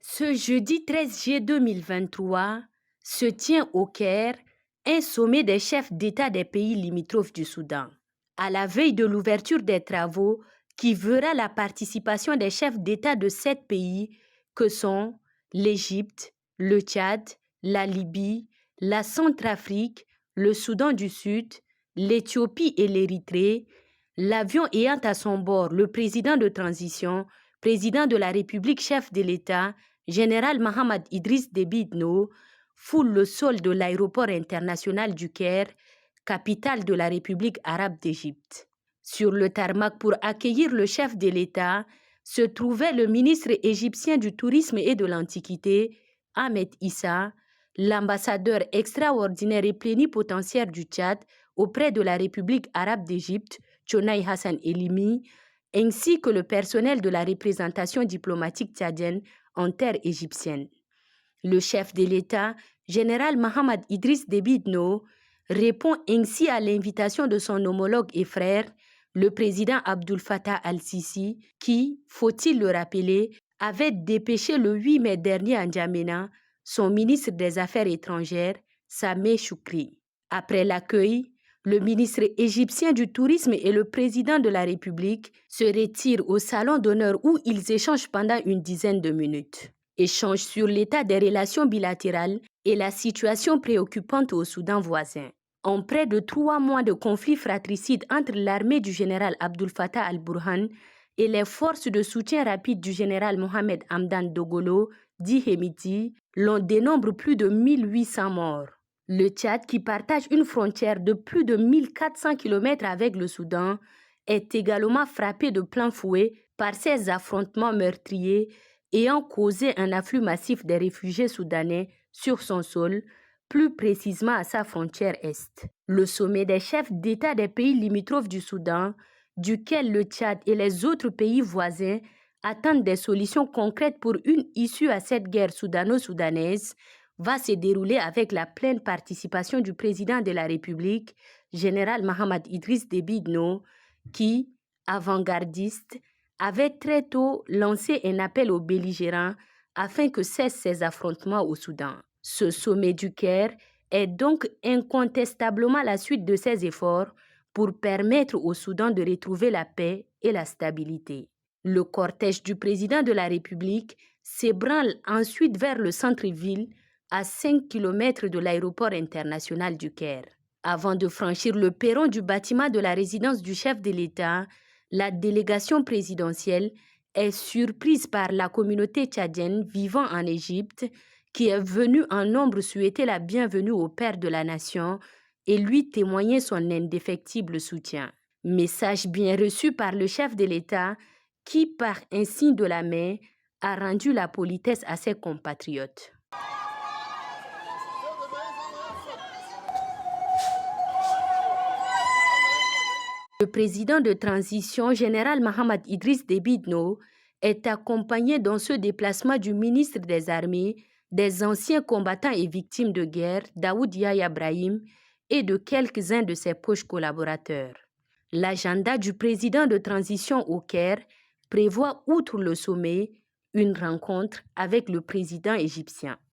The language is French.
Ce jeudi 13 juillet 2023 se tient au Caire un sommet des chefs d'État des pays limitrophes du Soudan. À la veille de l'ouverture des travaux qui verra la participation des chefs d'État de 7 pays que sont l'Égypte, le Tchad, la Libye, la Centrafrique, le Soudan du Sud, l'Éthiopie et l'Érythrée, l'avion ayant à son bord le président de transition, président de la République, chef de l'État, général Mohamed Idriss Déby Itno, foule le sol de l'aéroport international du Caire, capitale de la République arabe d'Égypte. Sur le tarmac pour accueillir le chef de l'État se trouvait le ministre égyptien du tourisme et de l'Antiquité, Ahmed Issa, l'ambassadeur extraordinaire et plénipotentiaire du Tchad auprès de la République arabe d'Égypte, Chonaï Hassan Elimi, ainsi que le personnel de la représentation diplomatique tchadienne en terre égyptienne. Le chef de l'État, général Mohamed Idriss Déby Itno, répond ainsi à l'invitation de son homologue et frère, le président Abdel Fattah al-Sisi, qui, faut-il le rappeler, avait dépêché le 8 mai dernier à N'Djamena son ministre des Affaires étrangères, Sameh Choukri. Après l'accueil, le ministre égyptien du Tourisme et le président de la République se retirent au salon d'honneur où ils échangent pendant une dizaine de minutes. Échange sur l'état des relations bilatérales et la situation préoccupante au Soudan voisin. En près de 3 mois de conflit fratricide entre l'armée du général Abdel Fattah al-Burhan et les forces de soutien rapide du général Mohamed Hamdan Dogolo, dit Hemiti, l'on dénombre plus de 1800 morts. Le Tchad, qui partage une frontière de plus de 1400 km avec le Soudan, est également frappé de plein fouet par ces affrontements meurtriers ayant causé un afflux massif des réfugiés soudanais sur son sol, plus précisément à sa frontière est. Le sommet des chefs d'État des pays limitrophes du Soudan, duquel le Tchad et les autres pays voisins attendent des solutions concrètes pour une issue à cette guerre soudano-soudanaise, va se dérouler avec la pleine participation du président de la République, général Mohamed Idriss Déby Itno, qui, avant-gardiste, avait très tôt lancé un appel aux belligérants afin que cessent ces affrontements au Soudan. Ce sommet du Caire est donc incontestablement la suite de ces efforts pour permettre au Soudan de retrouver la paix et la stabilité. Le cortège du président de la République s'ébranle ensuite vers le centre-ville à 5 km de l'aéroport international du Caire. Avant de franchir le perron du bâtiment de la résidence du chef de l'État, la délégation présidentielle est surprise par la communauté tchadienne vivant en Égypte qui est venue en nombre souhaiter la bienvenue au père de la nation et lui témoigner son indéfectible soutien. Message bien reçu par le chef de l'État qui, par un signe de la main, a rendu la politesse à ses compatriotes. Le président de transition, général Mohamed Idriss Déby Itno, est accompagné dans ce déplacement du ministre des Armées, des anciens combattants et victimes de guerre, Daoud Yahya Brahim, et de quelques-uns de ses proches collaborateurs. L'agenda du président de transition au Caire prévoit, outre le sommet, une rencontre avec le président égyptien.